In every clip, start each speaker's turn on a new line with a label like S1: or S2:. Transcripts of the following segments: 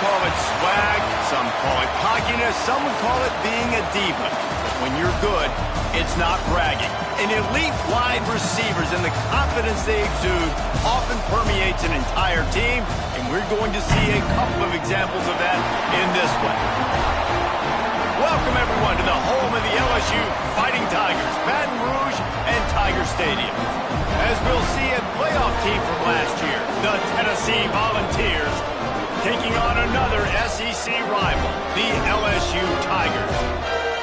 S1: call it swag, some call it cockiness, some would call it being a diva. But when you're good, it's not bragging. And elite wide receivers and the confidence they exude often permeates an entire team, and we're going to see a couple of examples of that in this one. Welcome, everyone, to the home of the LSU Fighting Tigers, Baton Rouge and Tiger Stadium. As we'll see, a playoff team from last year, the Tennessee Volunteers, taking on another SEC rival, the LSU Tigers.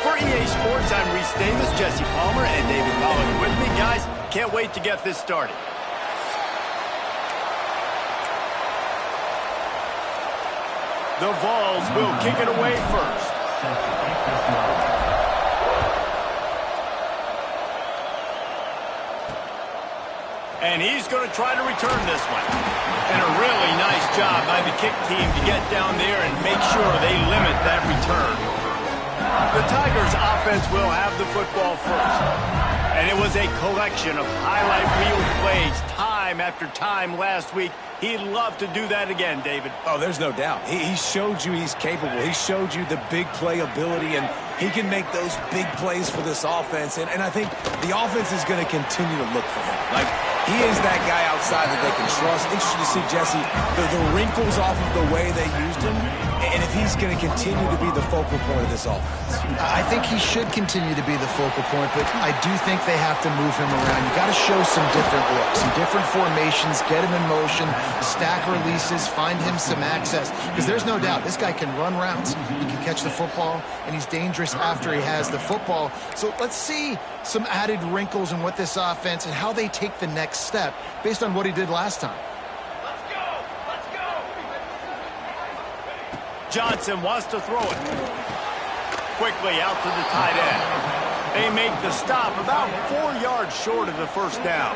S1: For EA Sports, I'm Reese Davis, Jesse Palmer, and David Pollack with me. Guys, can't wait to get this started. The Vols will kick it away first. And he's going to try to return this one. And a really nice job by the kick team to get down there and make sure they limit that return. The Tigers offense will have the football first. And it was a collection of highlight reel plays time after time last week. He'd love to do that again, David.
S2: Oh, there's no doubt. He showed you he's capable. He showed you the big play ability, and he can make those big plays for this offense. And I think the offense is going to continue to look for him. Like, he is that guy outside that they can trust. Interesting to see, Jesse, the wrinkles off of the way they used him, and if he's going to continue to be the focal point of this offense.
S3: I think he should continue to be the focal point, but I do think they have to move him around. You got to show some different looks, some different formations, get him in motion, stack releases, find him some access, because there's no doubt this guy can run routes, he can catch the football, and he's dangerous after he has the football. So let's see some added wrinkles in what this offense and how they take the next step based on what he did last time.
S1: Johnson wants to throw it. Quickly out to the tight end. They make the stop about 4 yards short of the first down.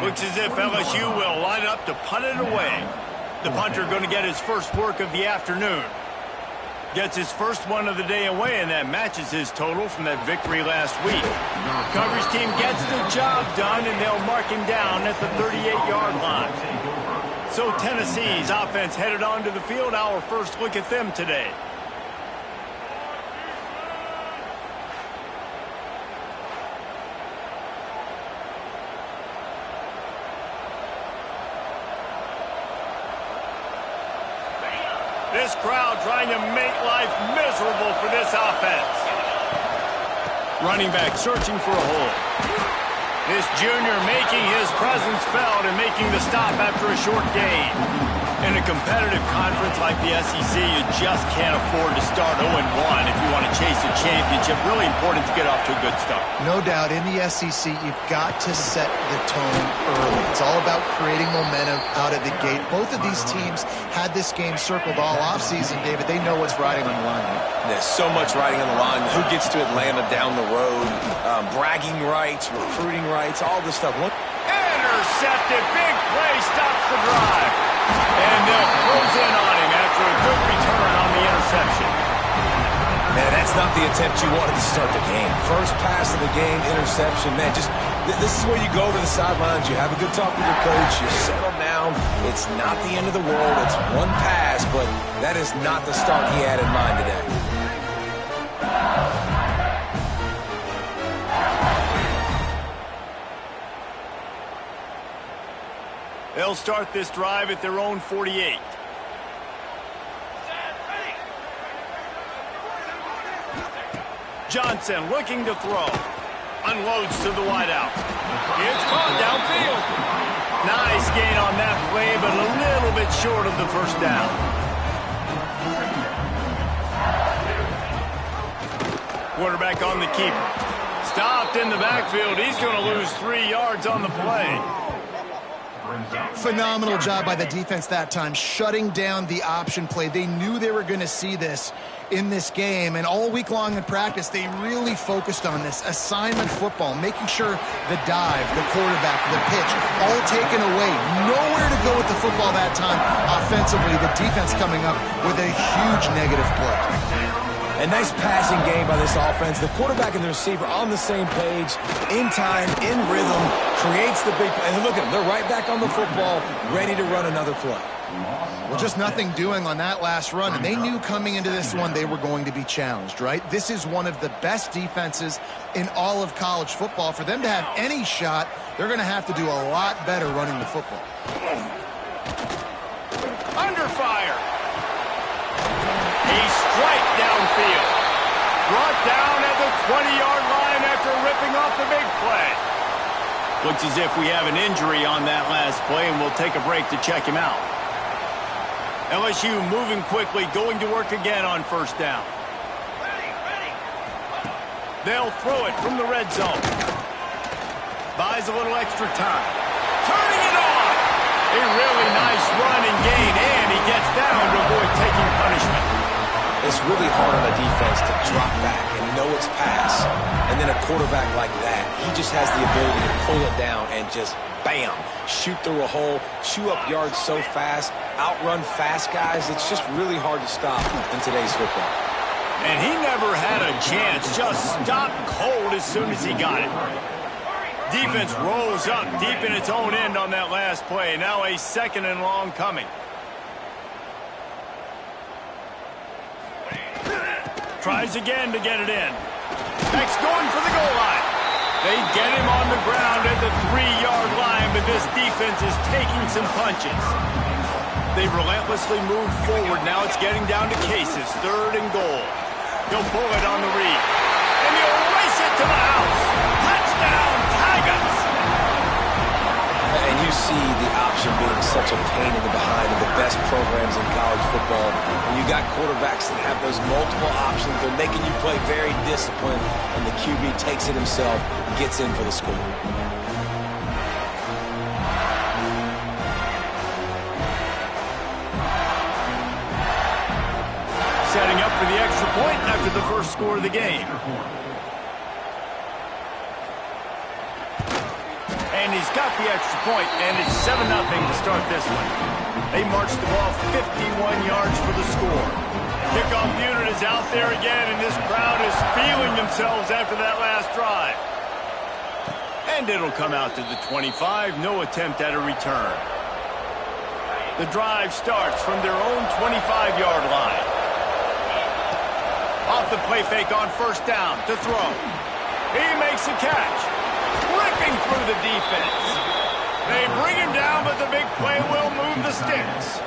S1: Looks as if LSU will line up to punt it away. The punter going to get his first work of the afternoon. Gets his first one of the day away, and that matches his total from that victory last week. Coverage team gets the job done, and they'll mark him down at the 38-yard line. So Tennessee's offense headed onto the field. Our first look at them today. This crowd trying to make life miserable for this offense. Running back searching for a hole. This junior making his presence felt and making the stop after a short gain. In a competitive conference like the SEC, you just can't afford to start 0-1 if you want to chase a championship. Really important to get off to a good start.
S3: No doubt, in the SEC, you've got to set the tone early. It's all about creating momentum out of the gate. Both of these teams had this game circled all offseason, David. They know what's riding on the line.
S2: There's so much riding on the line. Who gets to Atlanta down the road? Bragging rights, recruiting rights, all this stuff. Look.
S1: Intercepted. Big play. Stops the drive. And they'll close in on him after a good return on the interception.
S2: Man, that's not the attempt you wanted to start the game. First pass of the game, interception. Man, just this is where you go to the sidelines. You have a good talk with your coach. You settle down. It's not the end of the world. It's one pass, but that is not the start he had in mind today.
S1: They'll start this drive at their own 48. Johnson looking to throw. Unloads to the wideout. It's caught downfield. Nice gain on that play, but a little bit short of the first down. Quarterback on the keeper. Stopped in the backfield. He's going to lose 3 yards on the play.
S3: Phenomenal job by the defense that time, shutting down the option play. They knew they were going to see this in this game, and all week long in practice, they really focused on this assignment football, making sure the dive, the quarterback, the pitch, all taken away. Nowhere to go with the football that time offensively. The defense coming up with a huge negative play.
S2: A nice passing game by this offense. The quarterback and the receiver on the same page, in time, in rhythm, creates the big play. And look at them. They're right back on the football, ready to run another play.
S3: Well, just nothing doing on that last run, and they knew coming into this one they were going to be challenged, right? This is one of the best defenses in all of college football. For them to have any shot, they're going to have to do a lot better running the football.
S1: Under fire. A strike downfield. Brought down at the 20-yard line after ripping off the big play. Looks as if we have an injury on that last play, and we'll take a break to check him out. LSU moving quickly, going to work again on first down. They'll throw it from the red zone. Buys a little extra time. Turning it on. A really nice run and gain, and he gets down to avoid taking punishment.
S2: It's really hard on a defense to drop back and know it's pass. And then a quarterback like that, he just has the ability to pull it down and just, bam, shoot through a hole, chew up yards so fast, outrun fast guys. It's just really hard to stop in today's football.
S1: And he never had a chance, just stopped cold as soon as he got it. Defense rolls up deep in its own end on that last play. Now a second and long coming. Tries again to get it in. Next going for the goal line. They get him on the ground at the 3-yard line, but this defense is taking some punches. They relentlessly move forward. Now it's getting down to cases. 3rd and goal. He'll pull it on the read. And he'll race it to the house. Touchdown, Tigers!
S2: And you see the option being such a pain in the behind of the best programs in college football. When you got quarterbacks that have those multiple options, they're making you play very disciplined, and the QB takes it himself, gets in for the score.
S1: Setting up for the extra point after the first score of the game. And he's got the extra point, and it's 7-0 to start this one. They march the ball 51 yards for the score. Kickoff unit is out there again, and this crowd is feeling themselves after that last drive. And it'll come out to the 25, no attempt at a return. The drive starts from their own 25-yard line. Off the play fake on first down to throw. He makes a catch. Ripping through the defense. They bring him down, but the big play will move the sticks.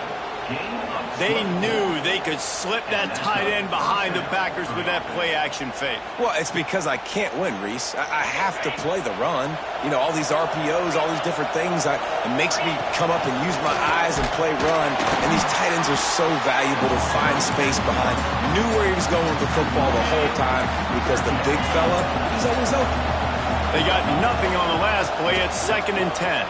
S1: They knew they could slip that tight end behind the backers with that play-action fake.
S2: Well, it's because I can't win, Reese. I have to play the run. You know, all these RPOs, all these different things. It makes me come up and use my eyes and play run. And these tight ends are so valuable to find space behind. Knew where he was going with the football the whole time because the big fella, he's always open.
S1: They got nothing on the last play at 2nd and 10.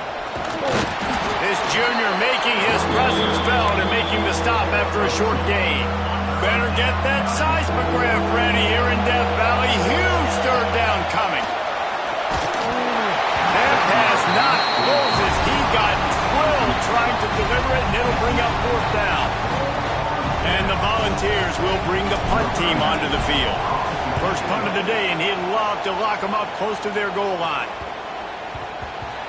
S1: This junior making his presence felt and making the stop after a short gain. Better get that seismograph ready here in Death Valley. Huge 3rd down coming. That pass not close as he got drilled trying to deliver it, and it'll bring up 4th down. And the Volunteers will bring the punt team onto the field. First punt of the day, and he'd love to lock them up close to their goal line.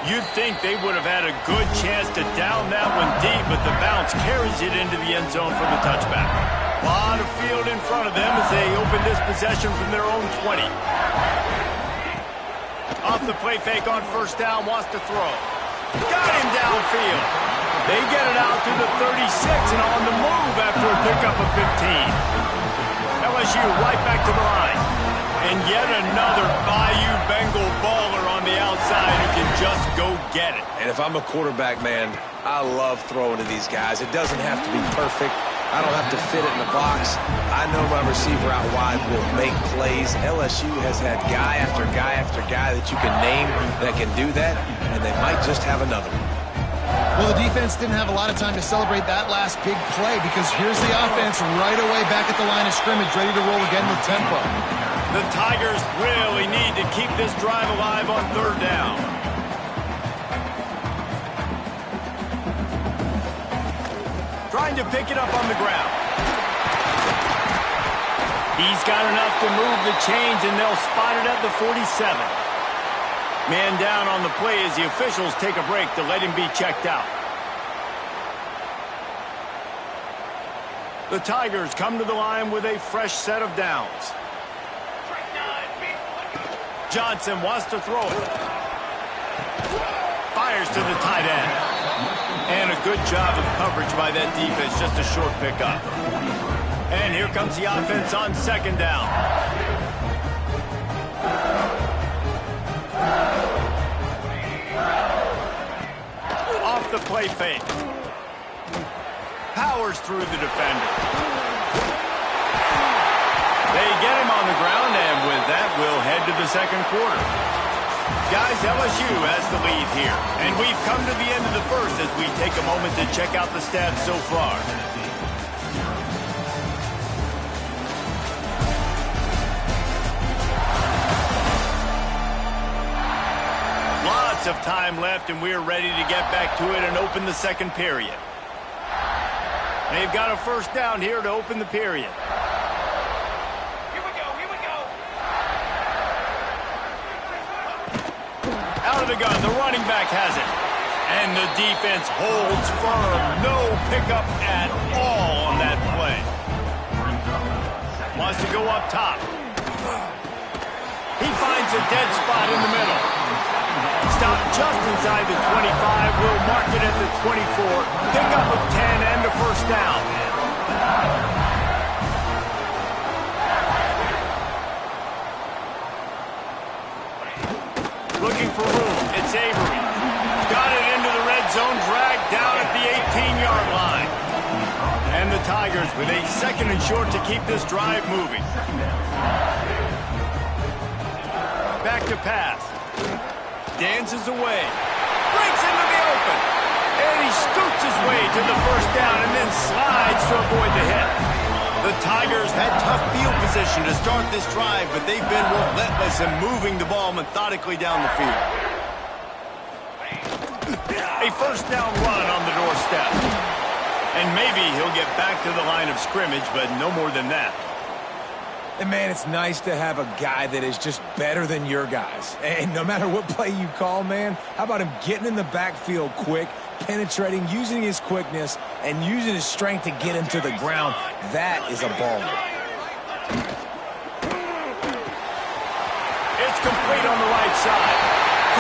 S1: You'd think they would have had a good chance to down that one deep, but the bounce carries it into the end zone for the touchback. A lot of field in front of them as they open this possession from their own 20. Off the play fake on first down, wants to throw. Got him downfield. They get it out to the 36 and on the move after a pickup of 15. LSU right back to the line. And yet another Bayou Bengal baller on the outside who can just go get it.
S2: And if I'm a quarterback, man, I love throwing to these guys. It doesn't have to be perfect. I don't have to fit it in the box. I know my receiver out wide will make plays. LSU has had guy after guy after guy that you can name that can do that, and they might just have another one.
S3: Well, the defense didn't have a lot of time to celebrate that last big play because here's the offense right away back at the line of scrimmage, ready to roll again with tempo.
S1: The Tigers really need to keep this drive alive on 3rd down. Trying to pick it up on the ground. He's got enough to move the chains, and they'll spot it at the 47. Man down on the play as the officials take a break to let him be checked out. The Tigers come to the line with a fresh set of downs. Johnson wants to throw it. Fires to the tight end. And a good job of coverage by that defense, just a short pickup. And here comes the offense on second down. Off the play fake. Powers through the defender. They get him on the ground, and with that, we'll head to the second quarter. Guys, LSU has the lead here, and we've come to the end of the first as we take a moment to check out the stats so far. Lots of time left, and we're ready to get back to it and open the second period. They've got a first down here to open the period.
S4: Here we go.
S1: Out of the gun, the running back has it. And the defense holds firm. No pickup at all on that play. Wants to go up top. He finds a dead spot in the middle. Stopped just inside the 25. We'll mark it at the 24. Pickup of 10 and a first down. Looking for room. It's Avery. Got it into the red zone. Dragged down at the 18-yard line. And the Tigers with a second and short to keep this drive moving. Back to pass. Dances away. Breaks into the open. And he scoots his way to the first down and then slides to avoid the hit. The Tigers had tough field position to start this drive, but they've been relentless in moving the ball methodically down the field. A first down run on the doorstep. And maybe he'll get back to the line of scrimmage, but no more than that.
S2: And, man, it's nice to have a guy that is just better than your guys. And no matter what play you call, man, how about him getting in the backfield quick, penetrating, using his quickness, and using his strength to get him to the ground? That is a baller.
S1: It's complete on the right side.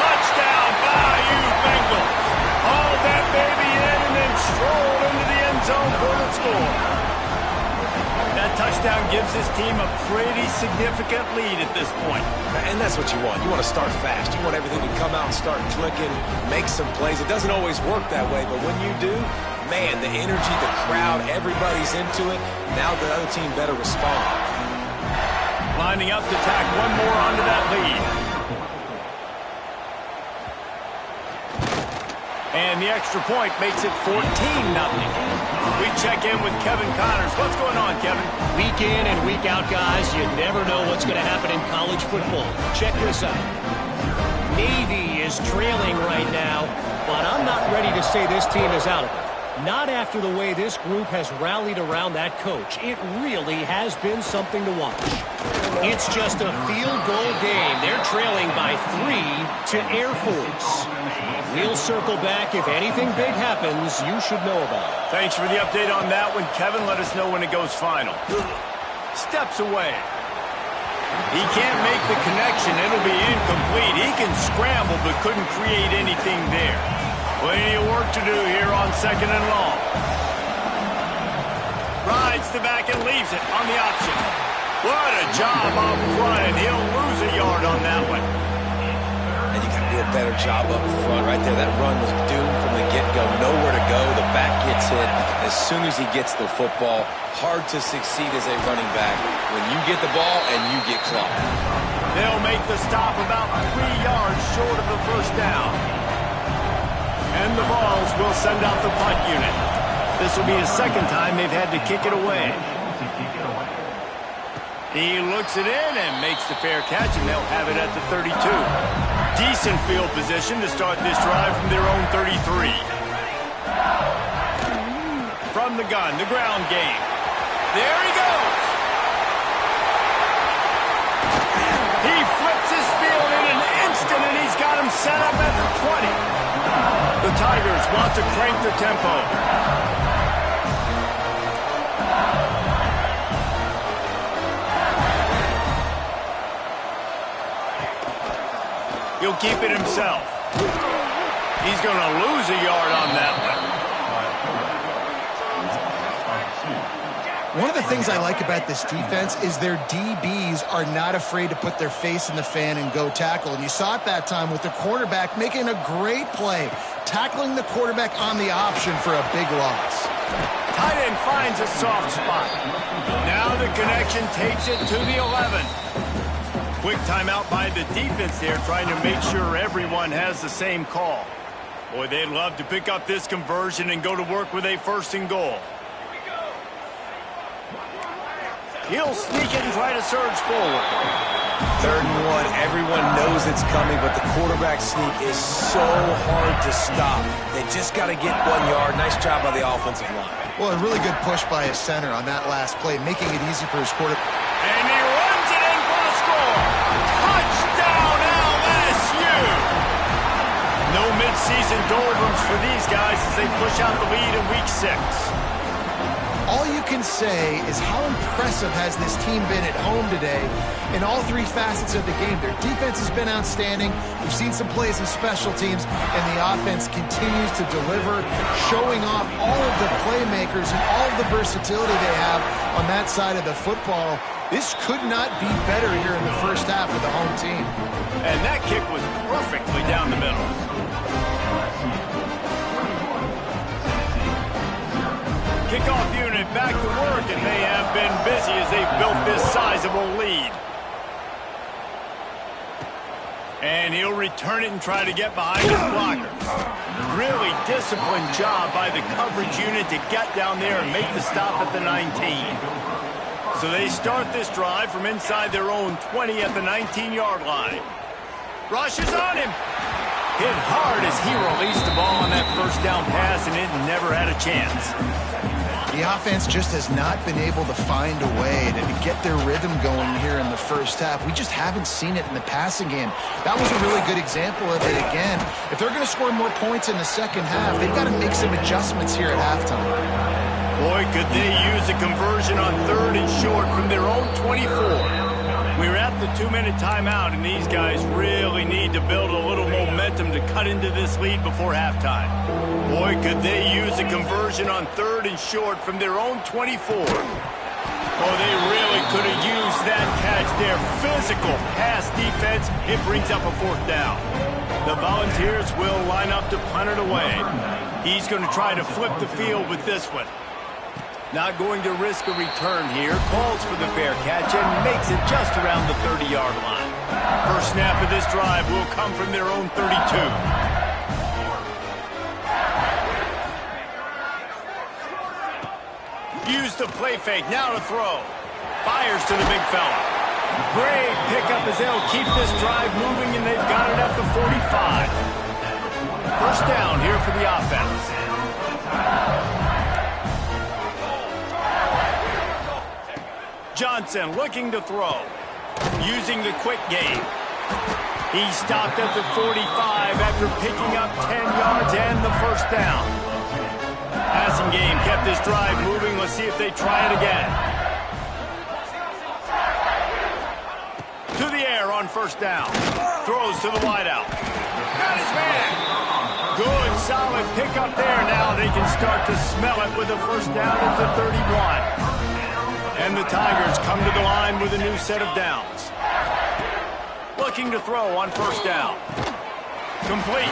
S1: Touchdown, Bayou Bengals. Hauled that baby in and then strolled into the end zone for the score. That touchdown gives his team a pretty significant lead at this point.
S2: And that's what you want. You want to start fast. You want everything to come out and start clicking, make some plays. It doesn't always work that way, but when you do, man, the energy, the crowd, everybody's into it. Now the other team better respond.
S1: Lining up to tack one more onto that lead. And the extra point makes it 14-0. We check in with Kevin Connors. What's going on, Kevin?
S5: Week in and week out, guys, you never know what's going to happen in college football. Check this out. Navy is trailing right now, but I'm not ready to say this team is out of it. Not after the way this group has rallied around that coach. It really has been something to watch. It's just a field goal game. They're trailing by 3 to Air Force. We'll circle back. If anything big happens, you should know about it.
S1: Thanks for the update on that one, Kevin. Let us know when it goes final. Steps away. He can't make the connection. It'll be incomplete. He can scramble but couldn't create anything there. Plenty of work to do here on second and long. Rides the back and leaves it on the option. What a job up front, and he'll lose a yard on that one.
S2: And you got to do a better job up front right there. That run was doomed from the get-go. Nowhere to go. The back gets hit as soon as he gets the football. Hard to succeed as a running back when you get the ball and you get clocked.
S1: They'll make the stop about 3 yards short of the first down. And the Vols will send out the punt unit. This will be the second time they've had to kick it away. He looks it in and makes the fair catch, and they'll have it at the 32. Decent field position to start this drive from their own 33. From the gun, the ground game. There he goes. He flips his field in an instant, and he's got him set up at the 20. The Tigers want to crank the tempo. He'll keep it himself. He's going to lose a yard on that one.
S3: One of the things I like about this defense is their DBs are not afraid to put their face in the fan and go tackle. And you saw it that time with the quarterback making a great play, tackling the quarterback on the option for a big loss.
S1: Tight end finds a soft spot. Now the connection takes it to the 11. Quick timeout by the defense there, trying to make sure everyone has the same call. Boy, they'd love to pick up this conversion and go to work with a 1st and goal. He'll sneak it and try to surge forward.
S2: 3rd and 1. Everyone knows it's coming, but the quarterback sneak is so hard to stop. They just got to get 1 yard. Nice job by the offensive line.
S3: Well, a really good push by his center on that last play, making it easy for his quarterback.
S1: And he runs it in for a score. Touchdown, LSU! No midseason doldrums for these guys as they push out the lead in Week 6.
S3: All you can say is how impressive has this team been at home today in all 3 facets of the game. Their defense has been outstanding. We've seen some plays in special teams, and the offense continues to deliver, showing off all of the playmakers and all of the versatility they have on that side of the football. This could not be better here in the first half of the home team.
S1: And that kick was perfectly down the middle. Kickoff unit back to work, and they have been busy as they've built this sizable lead. And he'll return it and try to get behind his blockers. Really disciplined job by the coverage unit to get down there and make the stop at the 19. So they start this drive from inside their own 20 at the 19-yard line. Rush is on him. Hit hard as he released the ball on that 1st down pass, and it never had a chance.
S3: The offense just has not been able to find a way to get their rhythm going here in the first half. We just haven't seen it in the passing game. That was a really good example of it again. If they're going to score more points in the second half, they've got to make some adjustments here at halftime.
S1: Boy, could they use a conversion on 3rd and short from their own 24. We're at the 2-minute timeout, and these guys really need to build a little momentum to cut into this lead before halftime. Boy, could they use a conversion on 3rd and short from their own 24. Oh, they really could have used that catch there. Physical pass defense. It brings up a 4th down. The Volunteers will line up to punt it away. He's going to try to flip the field with this one. Not going to risk a return here. Calls for the fair catch and makes it just around the 30-yard line. First snap of this drive will come from their own 32. Use the play fake. Now to throw. Fires to the big fella. Great pickup as they'll keep this drive moving, and they've got it at the 45. First down here for the offense. Johnson looking to throw. Using the quick game. He stopped at the 45 after picking up 10 yards and the first down. Passing game kept this drive moving. Let's see if they try it again. To the air on first down. Throws to the wideout. Got his man. Good, solid pickup there. Now they can start to smell it with the first down at the 31. And the Tigers come to the line with a new set of downs. Looking to throw on first down. Complete.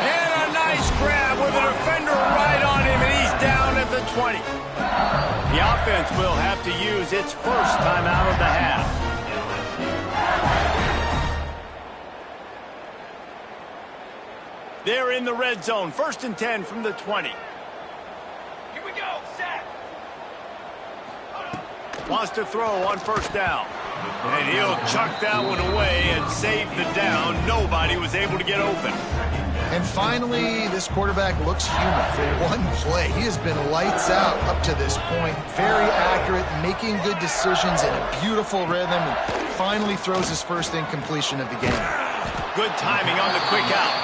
S1: And a nice grab with a defender right on him, and he's down at the 20. The offense will have to use its first timeout of the half. They're in the red zone. 1st and 10 from the 20.
S4: Here we go, set.
S1: Wants to throw on first down. And he'll chuck that one away and save the down. Nobody was able to get open.
S3: And finally, this quarterback looks human for one play. He has been lights out up to this point. Very accurate, making good decisions in a beautiful rhythm, and finally throws his first incompletion of the game.
S1: Good timing on the quick out.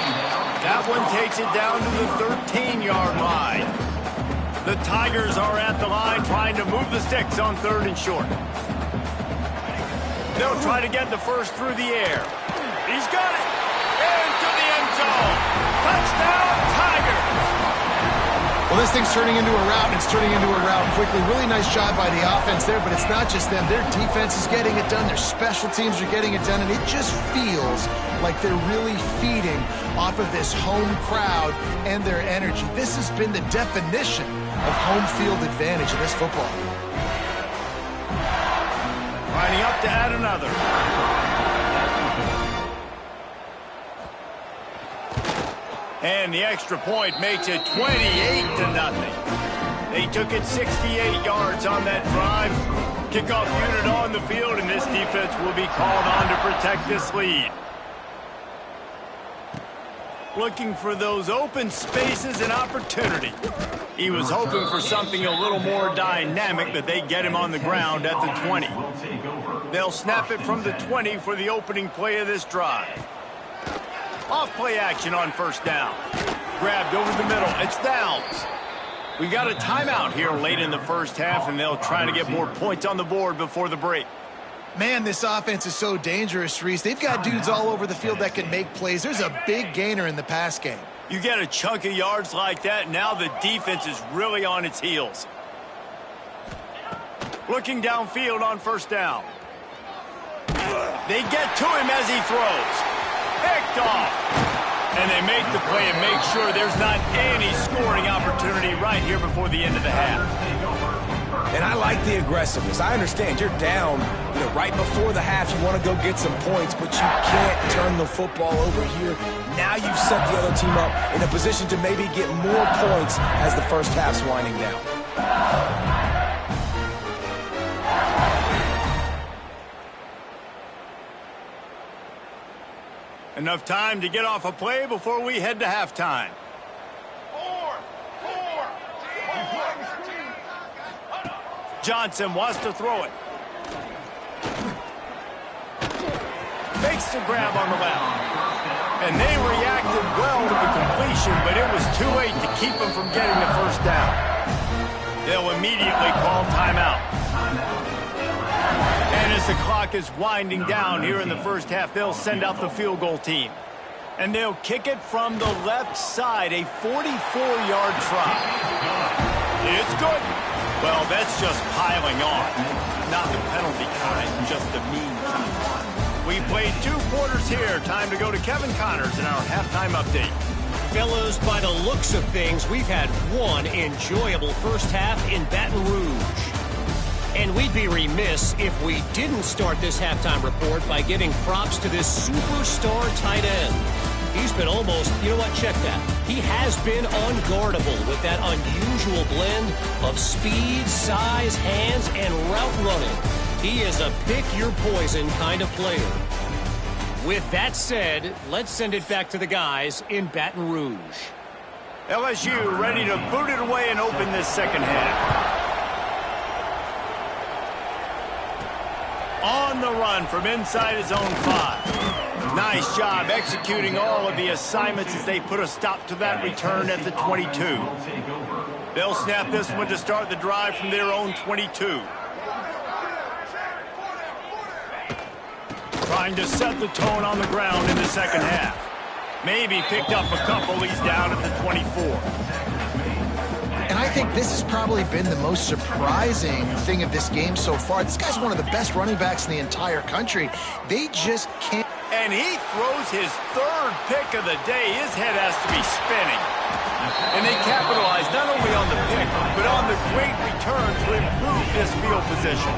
S1: That one takes it down to the 13-yard line. The Tigers are at the line trying to move the sticks on 3rd and short. They'll try to get the first through the air. He's got it. into the end zone. Touchdown, Tigers.
S3: Well, this thing's turning into a rout, and it's turning into a rout quickly. Really nice job by the offense there, but it's not just them. Their defense is getting it done. Their special teams are getting it done, and it just feels like they're really feeding off of this home crowd and their energy. This has been the definition of home field advantage in this football.
S1: Lining up to add another. And the extra point makes it 28-0. They took it 68 yards on that drive. Kickoff unit on the field, and this defense will be called on to protect this lead. Looking for those open spaces and opportunity. He was hoping for something a little more dynamic, but they get him on the ground at the 20. They'll snap it from the 20 for the opening play of this drive. Off-play action on first down. Grabbed over the middle. It's Downs. We got a timeout here late in the first half, and they'll try to get more points on the board before the break.
S3: Man, this offense is so dangerous, Reese. They've got dudes all over the field that can make plays. There's a big gainer in the pass game.
S1: You get a chunk of yards like that, now the defense is really on its heels. Looking downfield on first down. They get to him as he throws. Picked off. And they make the play and make sure there's not any scoring opportunity right here before the end of the half.
S2: And I like the aggressiveness. I understand you're down, right before the half. You want to go get some points, but you can't turn the football over here. Now you've set the other team up in a position to maybe get more points as the first half's winding down.
S1: Enough time to get off a play before we head to halftime. Johnson wants to throw it. Makes the grab on the left. And they reacted well to the completion, but it was too late to keep them from getting the first down. They'll immediately call timeout. And as the clock is winding down here in the first half, they'll send out the field goal team. And they'll kick it from the left side, a 44-yard try. It's good. Well, that's just piling on. Not the penalty kind, just the mean kind. We played 2 quarters here. Time to go to Kevin Connors in our halftime update.
S5: Fellas, by the looks of things, we've had one enjoyable first half in Baton Rouge. And we'd be remiss if we didn't start this halftime report by giving props to this superstar tight end. He's been almost, you know what, check that. He has been unguardable with that unusual blend of speed, size, hands, and route running. He is a pick-your-poison kind of player. With that said, let's send it back to the guys in Baton Rouge.
S1: LSU ready to boot it away and open this second half. On the run from inside his own 5. Nice job executing all of the assignments as they put a stop to that return at the 22. They'll snap this one to start the drive from their own 22. Trying to set the tone on the ground in the second half. Maybe picked up a couple. He's down at the 24.
S3: And I think this has probably been the most surprising thing of this game so far. This guy's one of the best running backs in the entire country. They just can't.
S1: And he throws his 3rd pick of the day. His head has to be spinning. And they capitalize not only on the pick, but on the great return to improve this field position.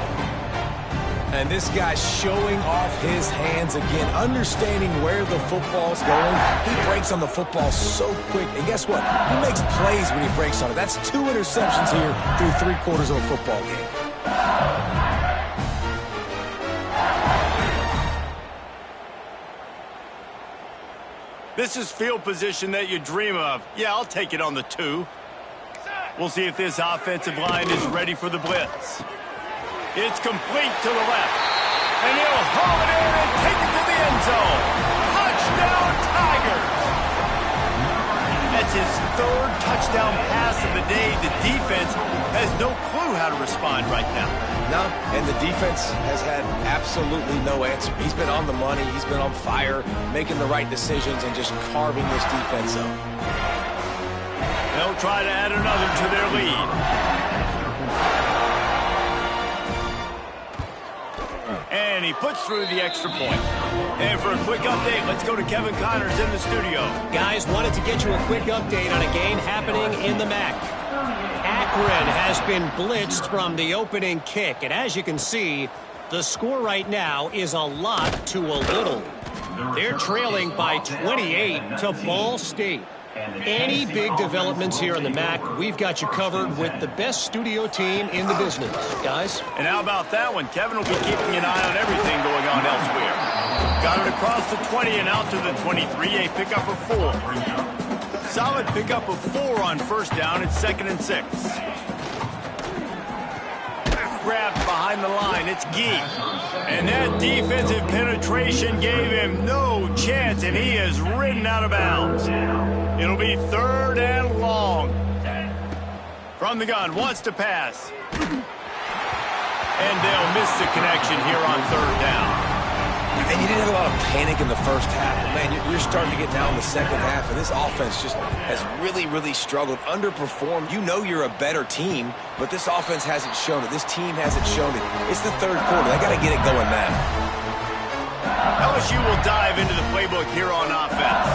S2: And this guy's showing off his hands again, understanding where the football's going. He breaks on the football so quick. And guess what? He makes plays when he breaks on it. That's 2 interceptions here through 3 quarters of a football game.
S1: This is field position that you dream of. Yeah, I'll take it on the 2. We'll see if this offensive line is ready for the blitz. It's complete to the left. And he'll haul it in and take it to the end zone. Touchdown, Tigers! At It's his third touchdown pass of the day. The defense has no clue how to respond right now.
S2: No, and the defense has had absolutely no answer. He's been on the money. He's been on fire, making the right decisions and just carving this defense up.
S1: They'll try to add another to their lead. And he puts through the extra point. And for a quick update, let's go to Kevin Connors in the studio.
S5: Guys, wanted to get you a quick update on a game happening in the MAC. Akron has been blitzed from the opening kick. And as you can see, the score right now is a lot to a little. They're trailing by 28 to Ball State. Any big developments here in the MAC, we've got you covered with the best studio team in the business, guys.
S1: And how about that one? Kevin will be keeping an eye on everything going on elsewhere. Got it across the 20 and out to the 23, a pickup of 4. Solid pickup of 4 on first down. It's 2nd and 6. Grabbed behind the line. It's Gee. And that defensive penetration gave him no chance, and he is ridden out of bounds. It'll be 3rd and long. From the gun, wants to pass. And they'll miss the connection here on 3rd down.
S2: And you didn't have a lot of panic in the first half. Man, you're starting to get now in the second half, and this offense just has really, really struggled, underperformed. You know you're a better team, but this offense hasn't shown it. This team hasn't shown it. It's the 3rd quarter. They got to get it going now.
S1: LSU will dive into the playbook here on offense.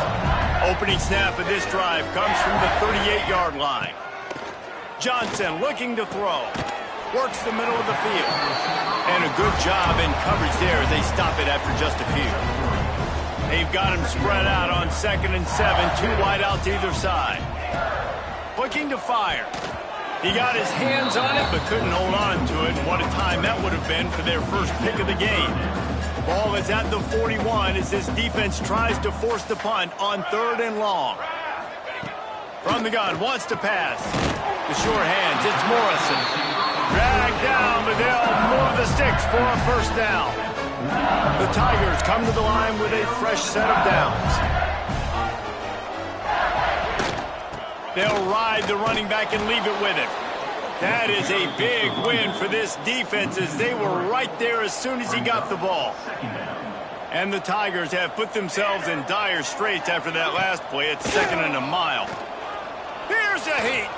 S1: Opening snap of this drive comes from the 38-yard line. Johnson looking to throw. Works the middle of the field. And a good job in coverage there as they stop it after just a few. They've got him spread out on 2nd and 7, 2 wide out to either side. Looking to fire. He got his hands on it but couldn't hold on to it. What a time that would have been for their first pick of the game. Ball is at the 41 as this defense tries to force the punt on 3rd and long. From the gun, wants to pass. The sure hands, it's Morrison. Dragged down, but they'll move the sticks for a first down. The Tigers come to the line with a fresh set of downs. They'll ride the running back and leave it with him. That is a big win for this defense as they were right there as soon as he got the ball. And the Tigers have put themselves in dire straits after that last play. It's 2nd and a mile. Here's a heat.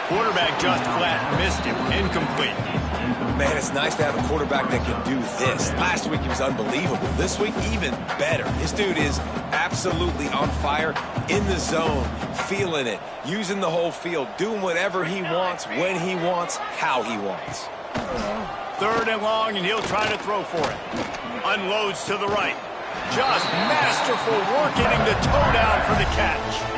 S1: Quarterback just flat missed him. Incomplete.
S2: Man, it's nice to have a quarterback that can do this. Last week he was unbelievable. This week, even better. This dude is absolutely on fire, in the zone, feeling it, using the whole field, doing whatever he wants, when he wants, how he wants.
S1: 3rd and long, and he'll try to throw for it. Unloads to the right. Just masterful work getting the toe down for the catch.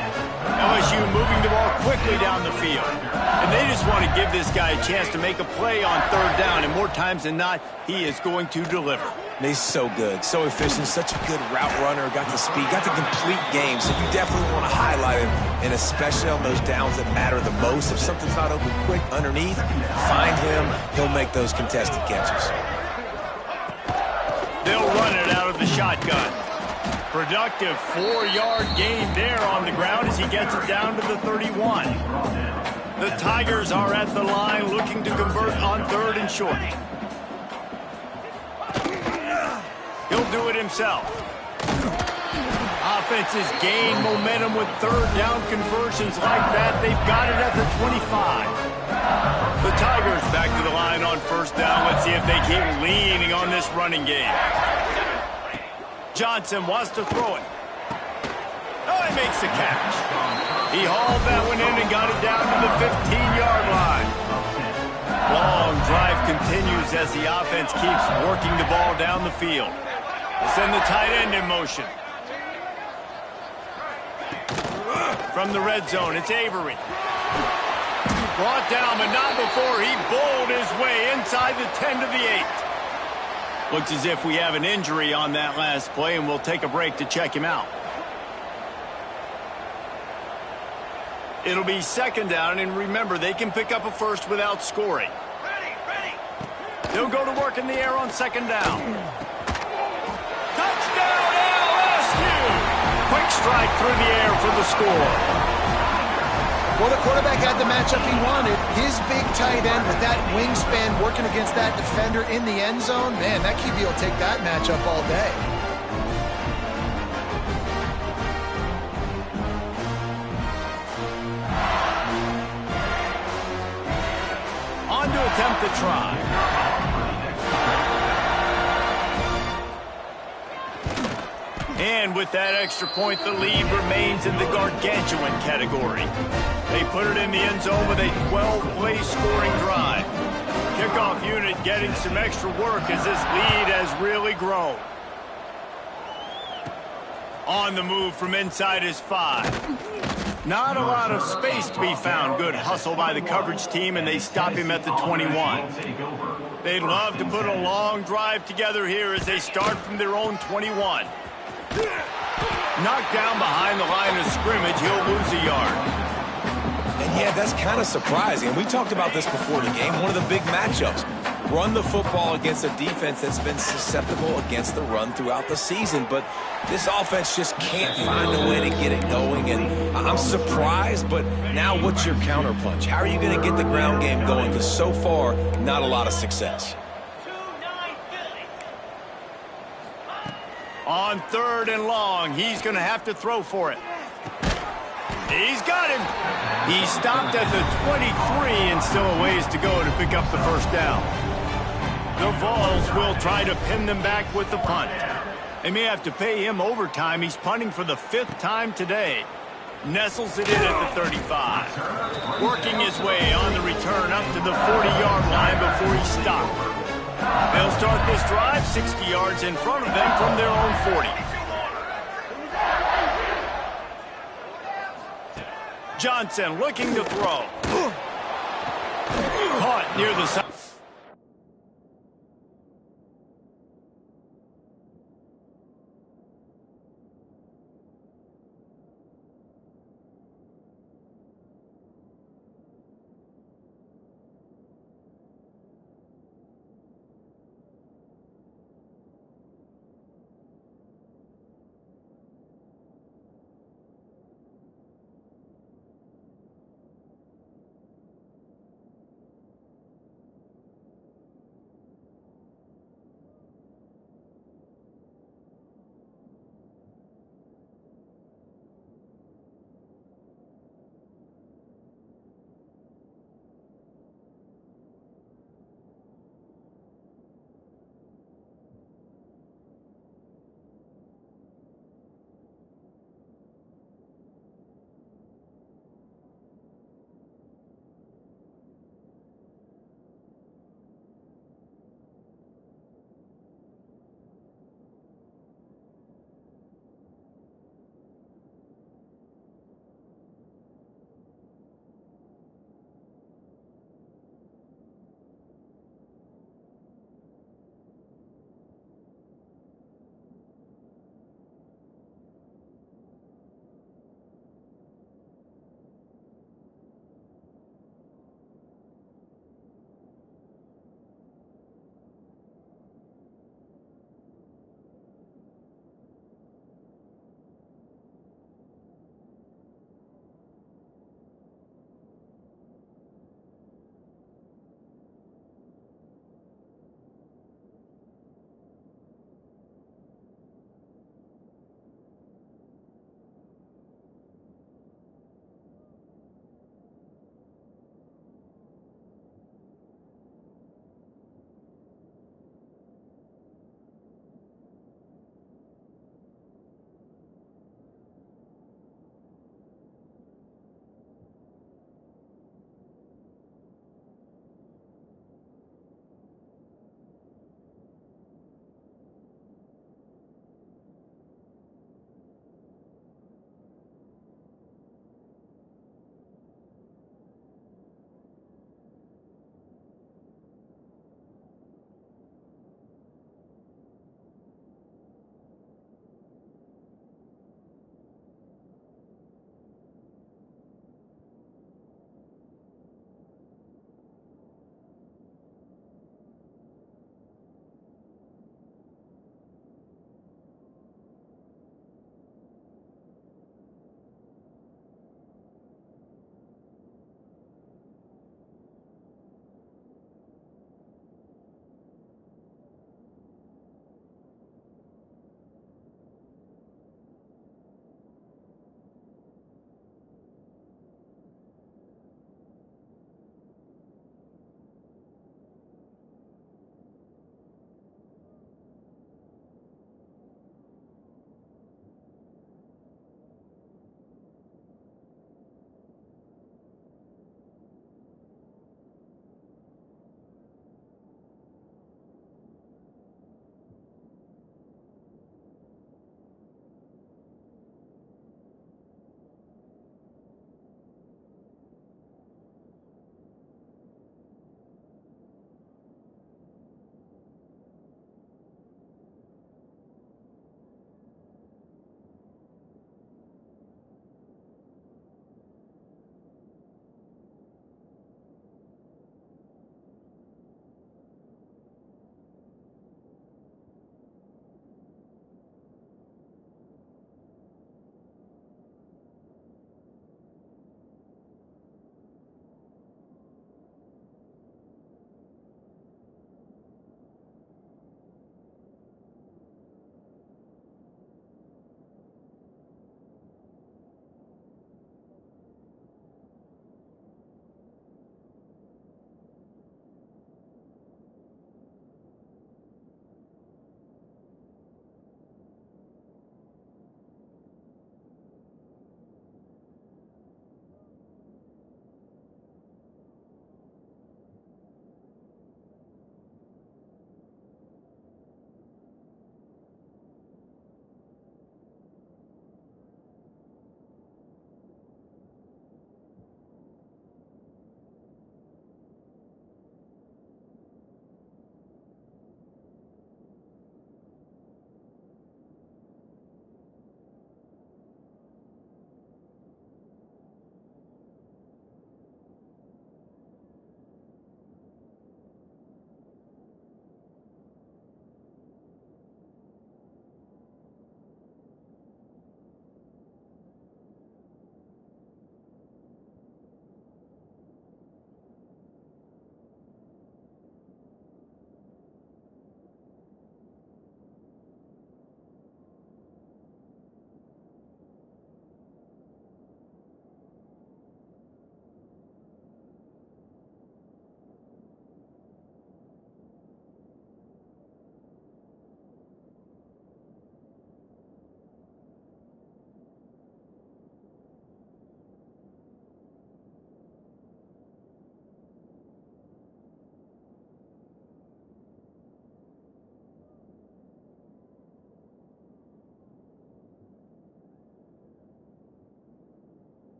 S1: LSU moving the ball quickly down the field. And they just want to give this guy a chance to make a play on 3rd down. And more times than not, he is going to deliver.
S2: He's so good, so efficient, such a good route runner, got the speed, got the complete game. So you definitely want to highlight him, and especially on those downs that matter the most. If something's not open quick underneath, find him. He'll make those contested catches.
S1: They'll run it out of the shotgun. Productive 4-yard gain there on the ground as he gets it down to the 31. The Tigers are at the line looking to convert on 3rd and short. He'll do it himself. Offenses gain momentum with 3rd down conversions like that. They've got it at the 25. The Tigers back to the line on 1st down. Let's see if they keep leaning on this running game. Johnson wants to throw it. Oh, he makes the catch. He hauled that one in and got it down to the 15-yard line. Long drive continues as the offense keeps working the ball down the field. They send the tight end in motion. From the red zone, it's Avery. Brought down, but not before he bowled his way inside the 10 to the 8. Looks as if we have an injury on that last play, and we'll take a break to check him out. It'll be 2nd down, and remember, they can pick up a first without scoring. They'll go to work in the air on 2nd down. Touchdown, LSU! Quick strike through the air for the score.
S3: Well, the quarterback had the matchup he wanted. His big tight end with that wingspan working against that defender in the end zone. Man, that QB will take that matchup all day.
S1: On to attempt the try. And with that extra point, the lead remains in the gargantuan category. They put it in the end zone with a 12-play scoring drive. Kickoff unit getting some extra work as this lead has really grown. On the move from inside his 5. Not a lot of space to be found. Good hustle by the coverage team, and they stop him at the 21. They'd love to put a long drive together here as they start from their own 21. Knocked down behind the line of scrimmage, he'll lose a yard.
S2: And yeah, that's kind of surprising. And we talked about this before the game. One of the big matchups. Run the football against a defense that's been susceptible against the run throughout the season. But this offense just can't find a way to get it going. And I'm surprised, but now what's your counterpunch? How are you going to get the ground game going? Because so far, not a lot of success.
S1: On 3rd and long, he's going to have to throw for it. He's got him. He stopped at the 23 and still a ways to go to pick up the first down. The Vols will try to pin them back with the punt. They may have to pay him overtime. He's punting for the 5th time today. Nestles it in at the 35. Working his way on the return up to the 40-yard line before he stopped. They'll start this drive 60 yards in front of them from their own 40. Johnson looking to throw. Caught near the side.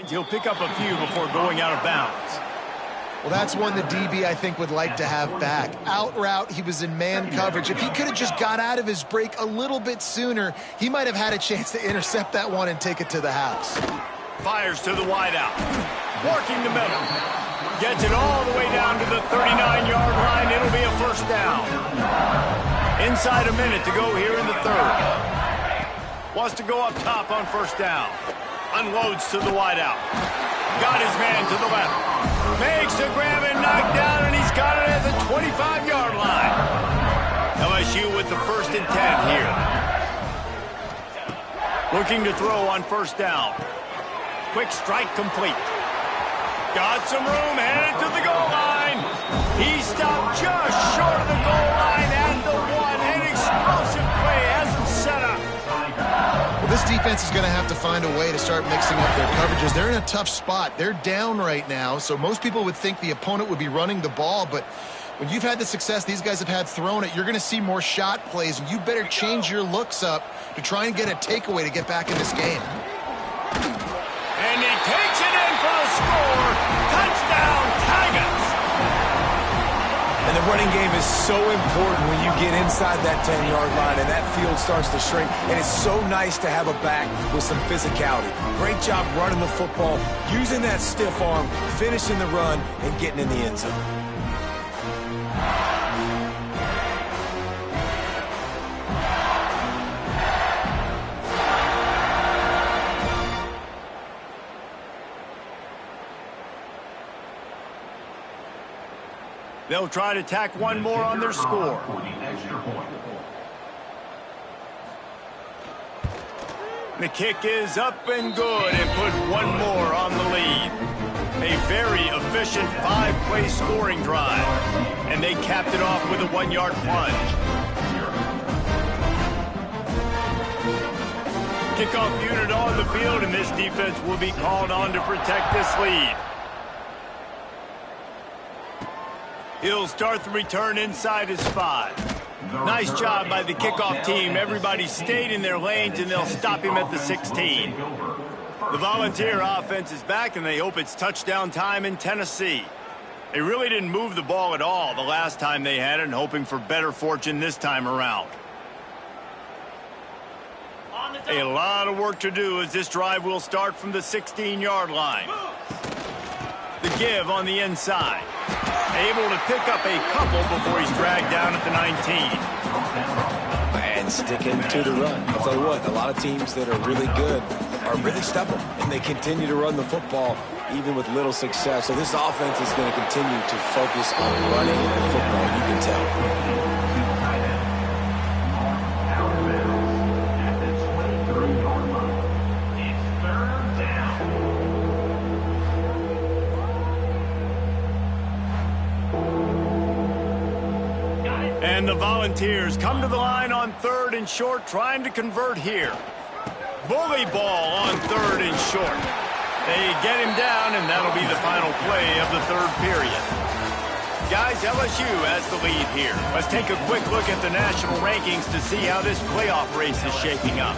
S1: He'll pick up a few before going out of bounds.
S3: Well, that's one the DB, I think, would like to have back. Out route, he was in man coverage. If he could have just got out of his break a little bit sooner, he might have had a chance to intercept that one and take it to the house.
S1: Fires to the wideout. Working the middle. Gets it all the way down to the 39-yard line. It'll be a first down. Inside a minute to go here in the third. Wants to go up top on first down. Unloads to the wideout. Got his man to the left. Makes the grab and knock down, and he's got it at the 25-yard line. LSU with the 1st and 10 here. Looking to throw on first down. Quick strike complete. Got some room, headed to the goal line. He stopped just short of the goal line at the one. An explosive play has him set up.
S3: Well, this defense is going to have to find a way to start mixing up their coverages. They're in a tough spot. They're down right now, so most people would think the opponent would be running the ball, but when you've had the success these guys have had throwing it, you're going to see more shot plays, and you better change your looks up to try and get a takeaway to get back in this game.
S1: And he takes it in for the score. Touchdown, Tigers!
S2: And the running game is so important when you get inside that 10-yard line and that field starts to shrink. And it's so nice to have a back with some physicality. Great job running the football, using that stiff arm, finishing the run, and getting in the end zone.
S1: They'll try to tack one more on their score. The kick is up and good and put one more on the lead. A very efficient 5-play scoring drive. And they capped it off with a 1-yard plunge. Kickoff unit on the field, and this defense will be called on to protect this lead. He'll start the return inside his 5. Nice job by the kickoff team. Everybody stayed in their lanes, and they'll stop him at the 16. The Volunteer offense is back, and they hope it's touchdown time in Tennessee. They really didn't move the ball at all the last time they had it, and hoping for better fortune this time around. A lot of work to do as this drive will start from the 16-yard line. The give on the inside. Able to pick up a couple before he's dragged down at the 19.
S2: And sticking to the run. I'll tell you what, a lot of teams that are really good are really stubborn, and they continue to run the football even with little success. So this offense is going to continue to focus on running the football. You can tell.
S1: And the Volunteers come to the line on 3rd and short, trying to convert here. Bully ball on 3rd and short. They get him down, and that'll be the final play of the 3rd period. Guys, LSU has the lead here. Let's take a quick look at the national rankings to see how this playoff race is shaping up.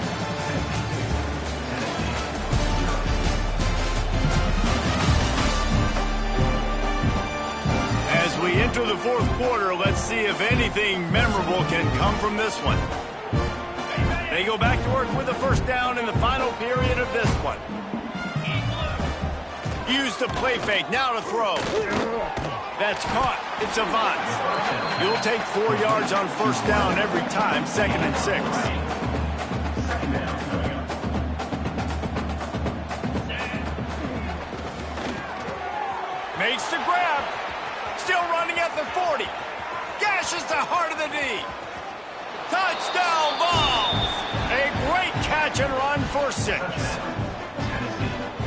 S1: As we enter the 4th quarter, let's see if anything memorable can come from this one. They go back to work with a first down in the final period of this one. Use the play fake, now to throw. That's caught. It's Avant. You'll take 4 yards on first down every time, 2nd and 6. Makes the grab. Still running at the 40. Gashes the heart of the D. Touchdown Vols. A great catch and run for 6.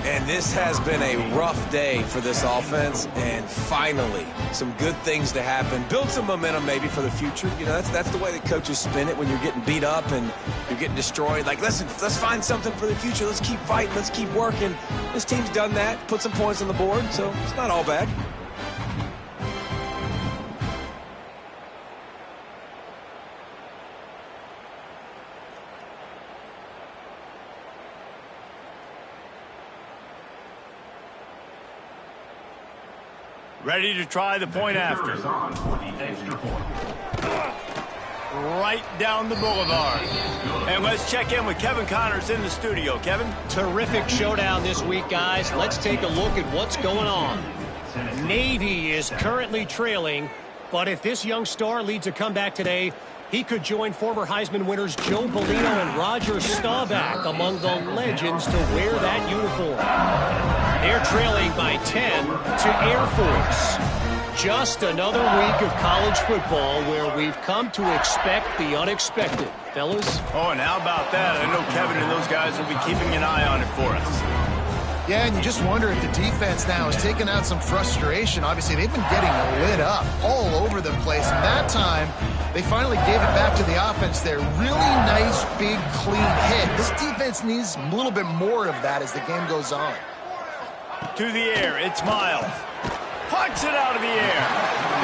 S2: And this has been a rough day for this offense, and finally, some good things to happen. Build some momentum maybe for the future. You know, that's the way the coaches spin it when you're getting beat up and you're getting destroyed. Like, listen, let's find something for the future. Let's keep fighting. Let's keep working. This team's done that, put some points on the board, so it's not all bad.
S1: Ready to try the point after. Right down the boulevard. And let's check in with Kevin Connors in the studio. Kevin?
S5: Terrific showdown this week, guys. Let's take a look at what's going on. Navy is currently trailing, but if this young star leads a comeback today, he could join former Heisman winners Joe Bellino and Roger Staubach among the legends to wear that uniform. They're trailing by 10 to Air Force. Just another week of college football where we've come to expect the unexpected. Fellas?
S1: Oh, and how about that? I know Kevin and those guys will be keeping an eye on it for us.
S3: Yeah, and you just wonder if the defense now has taken out some frustration. Obviously, they've been getting lit up all over the place. And that time, they finally gave it back to the offense there. Really nice, big, clean hit. This defense needs a little bit more of that as the game goes on.
S1: To the air, it's Miles. Pucks it out of the air.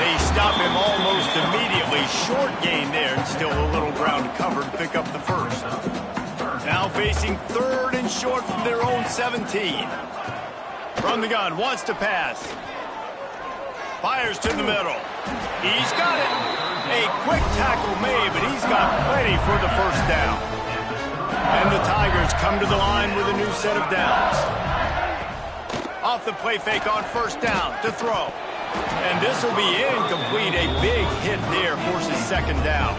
S1: They stop him almost immediately. Short gain there, and still a little ground to cover to pick up the first. Now facing 3rd and short from their own 17. From the gun, wants to pass. Fires to the middle. He's got it. A quick tackle made, but he's got plenty for the first down. And the Tigers come to the line with a new set of downs. Off the play fake on first down to throw. And this will be incomplete. A big hit there forces second down.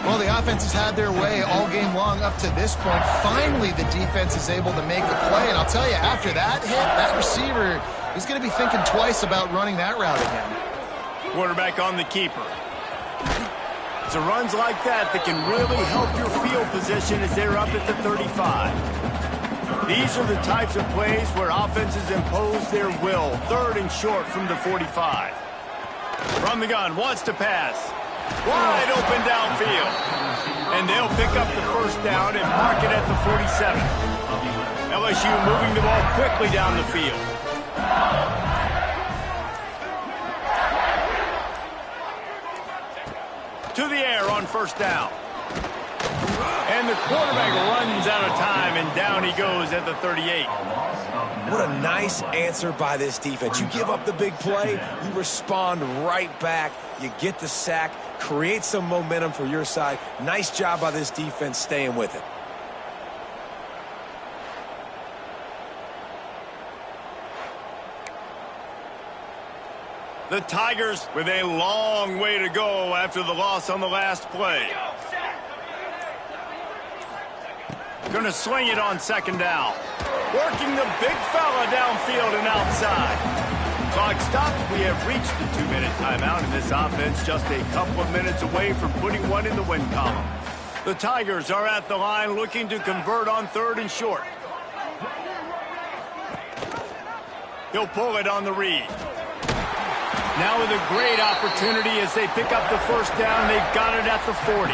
S3: Well, the offense has had their way all game long up to this point. Finally, the defense is able to make a play. And I'll tell you, after that hit, that receiver, he's going to be thinking twice about running that route again.
S1: Quarterback on the keeper. It's a runs like that that can really help your field position as they're up at the 35. These are the types of plays where offenses impose their will. 3rd and short from the 45. From the gun, wants to pass. Wide open downfield. And they'll pick up the first down and mark it at the 47. LSU moving the ball quickly down the field. To the air on first down. And the quarterback runs out of time, and down he goes at the 38.
S2: What a nice answer by this defense. You give up the big play, you respond right back, you get the sack, create some momentum for your side. Nice job by this defense staying with it.
S1: The Tigers with a long way to go after the loss on the last play. Going to swing it on second down. Working the big fella downfield and outside. Clock stops. We have reached the 2-minute timeout, and this offense just a couple of minutes away from putting one in the win column. The Tigers are at the line looking to convert on 3rd and short. He'll pull it on the read. Now with a great opportunity as they pick up the first down. They've got it at the 40.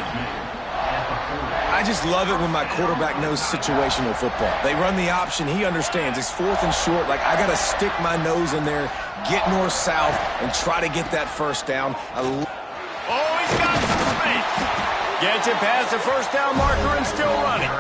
S2: I just love it when my quarterback knows situational football. They run the option. He understands. It's 4th and short. Like, I got to stick my nose in there, get north-south, and try to get that first down.
S1: Oh, he's got some space. Gets it past the first down marker and still running.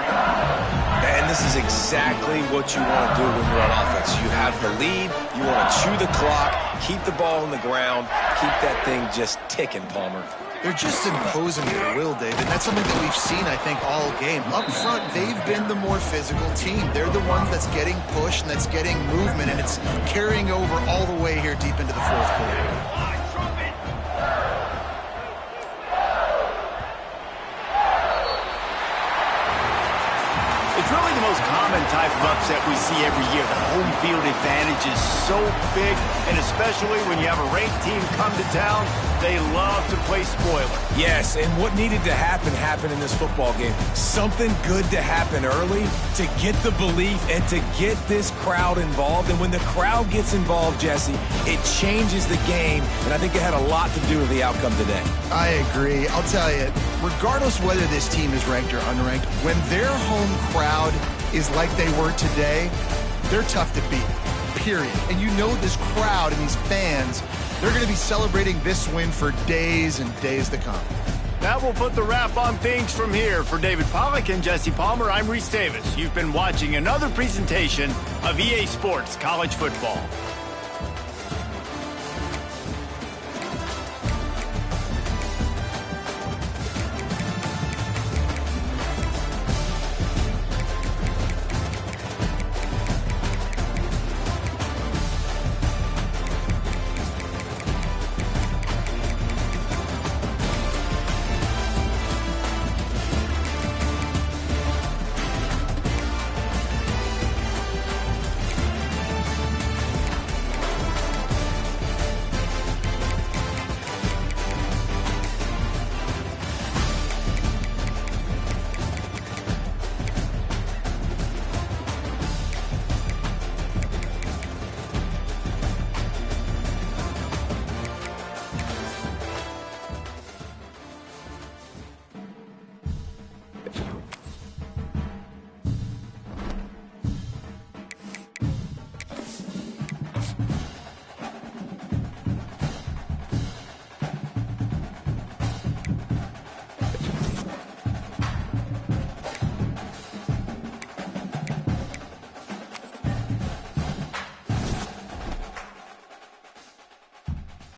S2: And this is exactly what you want to do when you're on offense. You have the lead. You want to chew the clock, keep the ball on the ground, keep that thing just ticking, Palmer.
S3: They're just imposing their will, David. That's something that we've seen, I think, all game. Up front, they've been the more physical team. They're the ones that's getting pushed and that's getting movement, and it's carrying over all the way here deep into the 4th quarter.
S1: It's really the most common type of upset we see every year. The home field advantage is so big, and especially when you have a ranked team come to town, they love to play spoiler.
S2: Yes, and what needed to happen happened in this football game. Something good to happen early to get the belief and to get this crowd involved. And when the crowd gets involved, Jesse, it changes the game, and I think it had a lot to do with the outcome today.
S3: I agree. I'll tell you, regardless whether this team is ranked or unranked, when their home crowd is like they were today, they're tough to beat, period. And you know this crowd and these fans, they're going to be celebrating this win for days and days to come.
S1: That will put the wrap on things from here. For David Pollack and Jesse Palmer, I'm Reese Davis. You've been watching another presentation of EA Sports College Football.